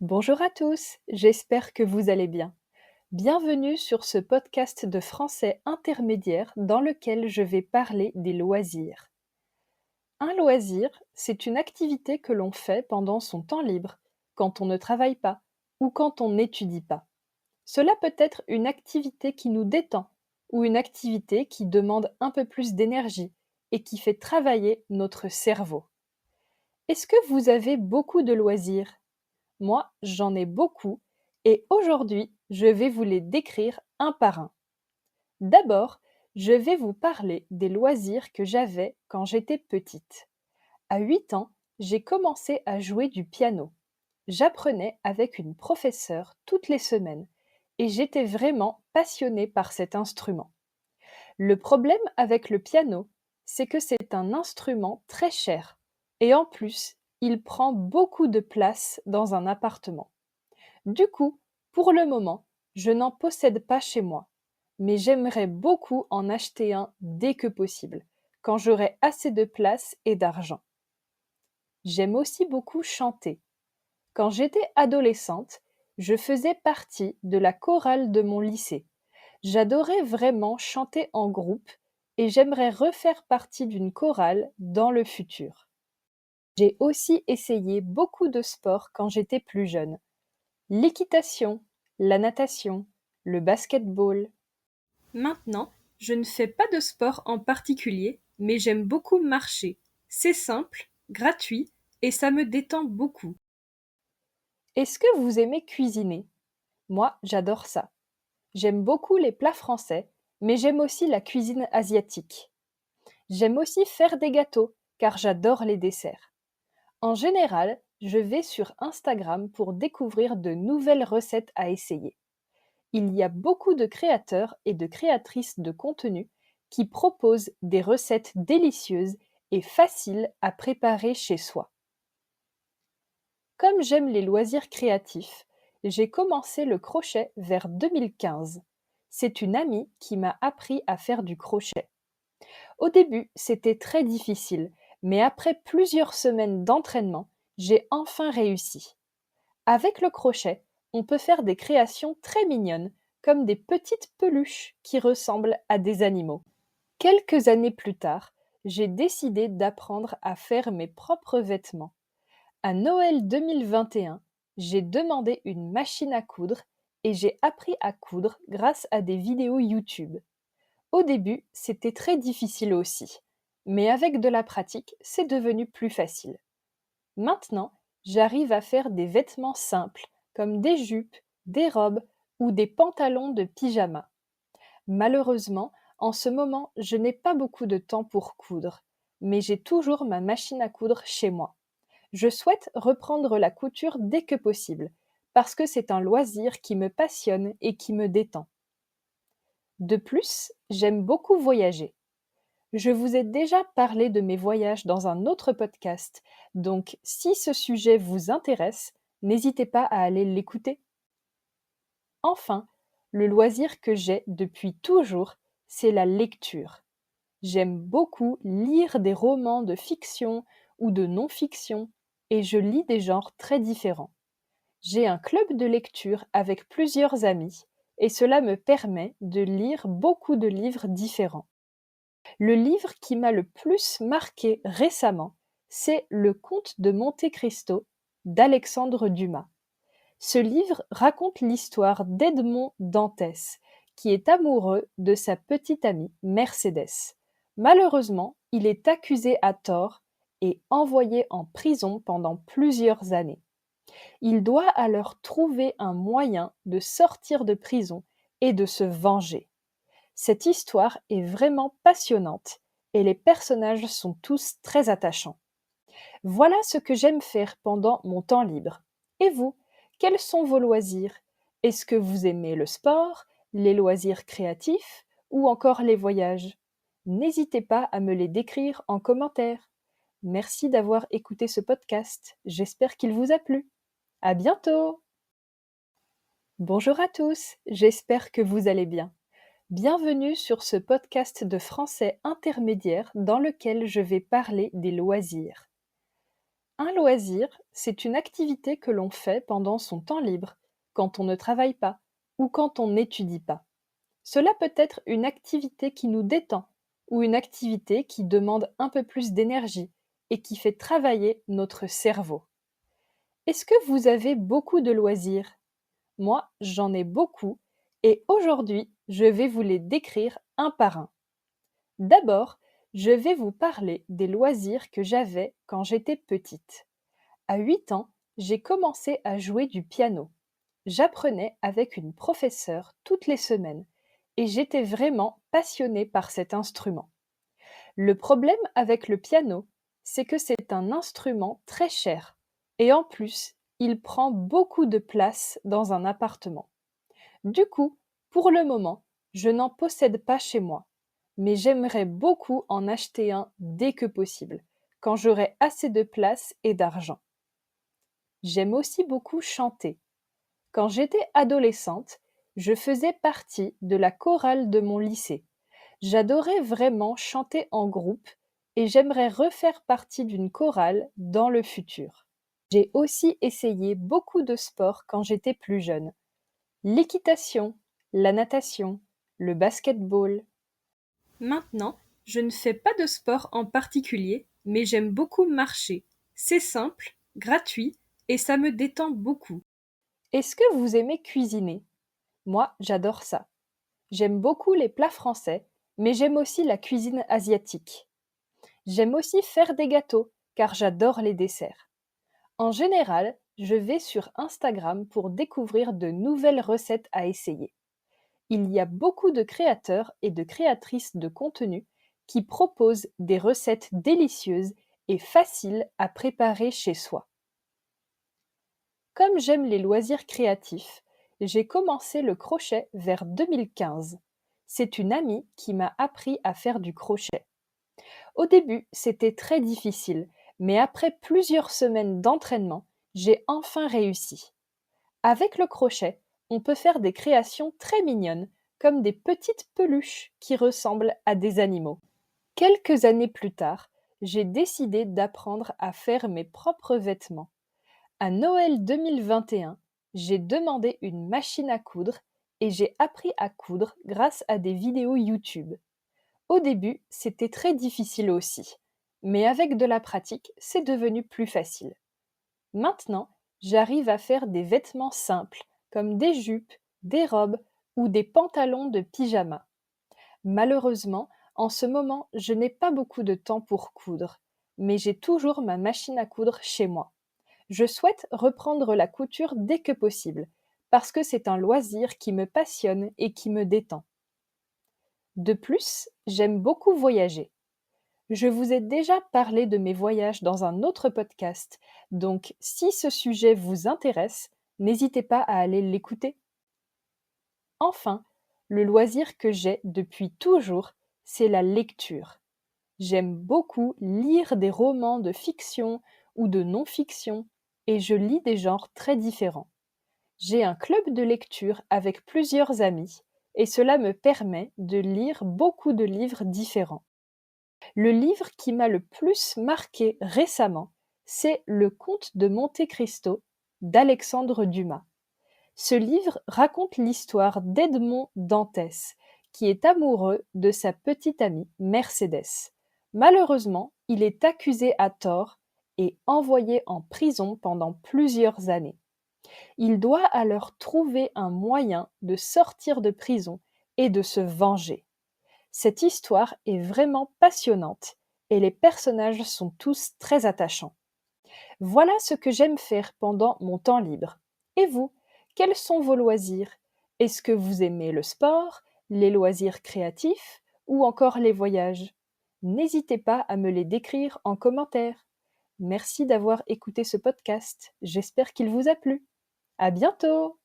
Bonjour à tous, j'espère que vous allez bien. Bienvenue sur ce podcast de français intermédiaire dans lequel je vais parler des loisirs. Un loisir, c'est une activité que l'on fait pendant son temps libre, quand on ne travaille pas ou quand on n'étudie pas. Cela peut être une activité qui nous détend ou une activité qui demande un peu plus d'énergie et qui fait travailler notre cerveau. Est-ce que vous avez beaucoup de loisirs? Moi, j'en ai beaucoup et aujourd'hui, je vais vous les décrire un par un. D'abord, je vais vous parler des loisirs que j'avais quand j'étais petite. À 8 ans, j'ai commencé à jouer du piano. J'apprenais avec une professeure toutes les semaines et j'étais vraiment passionnée par cet instrument. Le problème avec le piano, c'est que c'est un instrument très cher et en plus, il prend beaucoup de place dans un appartement. Du coup, pour le moment, je n'en possède pas chez moi, mais j'aimerais beaucoup en acheter un dès que possible, quand j'aurai assez de place et d'argent. J'aime aussi beaucoup chanter. Quand j'étais adolescente, je faisais partie de la chorale de mon lycée. J'adorais vraiment chanter en groupe et j'aimerais refaire partie d'une chorale dans le futur. J'ai aussi essayé beaucoup de sports quand j'étais plus jeune. L'équitation, la natation, le basket-ball. Maintenant, je ne fais pas de sport en particulier, mais j'aime beaucoup marcher. C'est simple, gratuit et ça me détend beaucoup. Est-ce que vous aimez cuisiner? Moi, j'adore ça. J'aime beaucoup les plats français, mais j'aime aussi la cuisine asiatique. J'aime aussi faire des gâteaux, car j'adore les desserts. En général, je vais sur Instagram pour découvrir de nouvelles recettes à essayer. Il y a beaucoup de créateurs et de créatrices de contenu qui proposent des recettes délicieuses et faciles à préparer chez soi. Comme j'aime les loisirs créatifs, j'ai commencé le crochet vers 2015. C'est une amie qui m'a appris à faire du crochet. Au début, c'était très difficile, mais après plusieurs semaines d'entraînement, j'ai enfin réussi. Avec le crochet, on peut faire des créations très mignonnes, comme des petites peluches qui ressemblent à des animaux. Quelques années plus tard, j'ai décidé d'apprendre à faire mes propres vêtements. À Noël 2021, j'ai demandé une machine à coudre et j'ai appris à coudre grâce à des vidéos YouTube. Au début, c'était très difficile aussi, mais avec de la pratique, c'est devenu plus facile. Maintenant, j'arrive à faire des vêtements simples, comme des jupes, des robes ou des pantalons de pyjama. Malheureusement, en ce moment, je n'ai pas beaucoup de temps pour coudre, mais j'ai toujours ma machine à coudre chez moi. Je souhaite reprendre la couture dès que possible, parce que c'est un loisir qui me passionne et qui me détend. De plus, j'aime beaucoup voyager. Je vous ai déjà parlé de mes voyages dans un autre podcast, donc si ce sujet vous intéresse, n'hésitez pas à aller l'écouter. Enfin, le loisir que j'ai depuis toujours, c'est la lecture. J'aime beaucoup lire des romans de fiction ou de non-fiction et je lis des genres très différents. J'ai un club de lecture avec plusieurs amis et cela me permet de lire beaucoup de livres différents. Le livre qui m'a le plus marqué récemment, c'est Le Comte de Monte-Cristo d'Alexandre Dumas. Ce livre raconte l'histoire d'Edmond Dantès, qui est amoureux de sa petite amie Mercédès. Malheureusement, il est accusé à tort et envoyé en prison pendant plusieurs années. Il doit alors trouver un moyen de sortir de prison et de se venger. Cette histoire est vraiment passionnante et les personnages sont tous très attachants. Voilà ce que j'aime faire pendant mon temps libre. Et vous, quels sont vos loisirs? Est-ce que vous aimez le sport, les loisirs créatifs ou encore les voyages? N'hésitez pas à me les décrire en commentaire. Merci d'avoir écouté ce podcast. J'espère qu'il vous a plu. À bientôt! Bonjour à tous, j'espère que vous allez bien. Bienvenue sur ce podcast de français intermédiaire dans lequel je vais parler des loisirs. Un loisir, c'est une activité que l'on fait pendant son temps libre, quand on ne travaille pas ou quand on n'étudie pas. Cela peut être une activité qui nous détend ou une activité qui demande un peu plus d'énergie et qui fait travailler notre cerveau. Est-ce que vous avez beaucoup de loisirs? Moi, j'en ai beaucoup et aujourd'hui, je vais vous les décrire un par un. D'abord, je vais vous parler des loisirs que j'avais quand j'étais petite. À 8 ans, j'ai commencé à jouer du piano. J'apprenais avec une professeure toutes les semaines et j'étais vraiment passionnée par cet instrument. Le problème avec le piano, c'est que c'est un instrument très cher et en plus, il prend beaucoup de place dans un appartement. Du coup, pour le moment, je n'en possède pas chez moi, mais j'aimerais beaucoup en acheter un dès que possible, quand j'aurai assez de place et d'argent. J'aime aussi beaucoup chanter. Quand j'étais adolescente, je faisais partie de la chorale de mon lycée. J'adorais vraiment chanter en groupe et j'aimerais refaire partie d'une chorale dans le futur. J'ai aussi essayé beaucoup de sports quand j'étais plus jeune. L'équitation, la natation, le basket-ball. Maintenant, je ne fais pas de sport en particulier, mais j'aime beaucoup marcher. C'est simple, gratuit et ça me détend beaucoup. Est-ce que vous aimez cuisiner? Moi, j'adore ça. J'aime beaucoup les plats français, mais j'aime aussi la cuisine asiatique. J'aime aussi faire des gâteaux, car j'adore les desserts. En général, je vais sur Instagram pour découvrir de nouvelles recettes à essayer. Il y a beaucoup de créateurs et de créatrices de contenu qui proposent des recettes délicieuses et faciles à préparer chez soi. Comme j'aime les loisirs créatifs, j'ai commencé le crochet vers 2015. C'est une amie qui m'a appris à faire du crochet. Au début, c'était très difficile, mais après plusieurs semaines d'entraînement, j'ai enfin réussi. Avec le crochet, on peut faire des créations très mignonnes, comme des petites peluches qui ressemblent à des animaux. Quelques années plus tard, j'ai décidé d'apprendre à faire mes propres vêtements. À Noël 2021, j'ai demandé une machine à coudre et j'ai appris à coudre grâce à des vidéos YouTube. Au début, c'était très difficile aussi, mais avec de la pratique, c'est devenu plus facile. Maintenant, j'arrive à faire des vêtements simples, comme des jupes, des robes ou des pantalons de pyjama. Malheureusement, en ce moment, je n'ai pas beaucoup de temps pour coudre, mais j'ai toujours ma machine à coudre chez moi. Je souhaite reprendre la couture dès que possible, parce que c'est un loisir qui me passionne et qui me détend. De plus, j'aime beaucoup voyager. Je vous ai déjà parlé de mes voyages dans un autre podcast, donc si ce sujet vous intéresse, n'hésitez pas à aller l'écouter. Enfin, le loisir que j'ai depuis toujours, c'est la lecture. J'aime beaucoup lire des romans de fiction ou de non-fiction et je lis des genres très différents. J'ai un club de lecture avec plusieurs amis et cela me permet de lire beaucoup de livres différents. Le livre qui m'a le plus marqué récemment, c'est Le Comte de Monte-Cristo d'Alexandre Dumas. Ce livre raconte l'histoire d'Edmond Dantès, qui est amoureux de sa petite amie Mercédès. Malheureusement, il est accusé à tort et envoyé en prison pendant plusieurs années. Il doit alors trouver un moyen de sortir de prison et de se venger. Cette histoire est vraiment passionnante et les personnages sont tous très attachants. Voilà ce que j'aime faire pendant mon temps libre. Et vous, quels sont vos loisirs? Est-ce que vous aimez le sport, les loisirs créatifs ou encore les voyages? N'hésitez pas à me les décrire en commentaire. Merci d'avoir écouté ce podcast. J'espère qu'il vous a plu. À bientôt!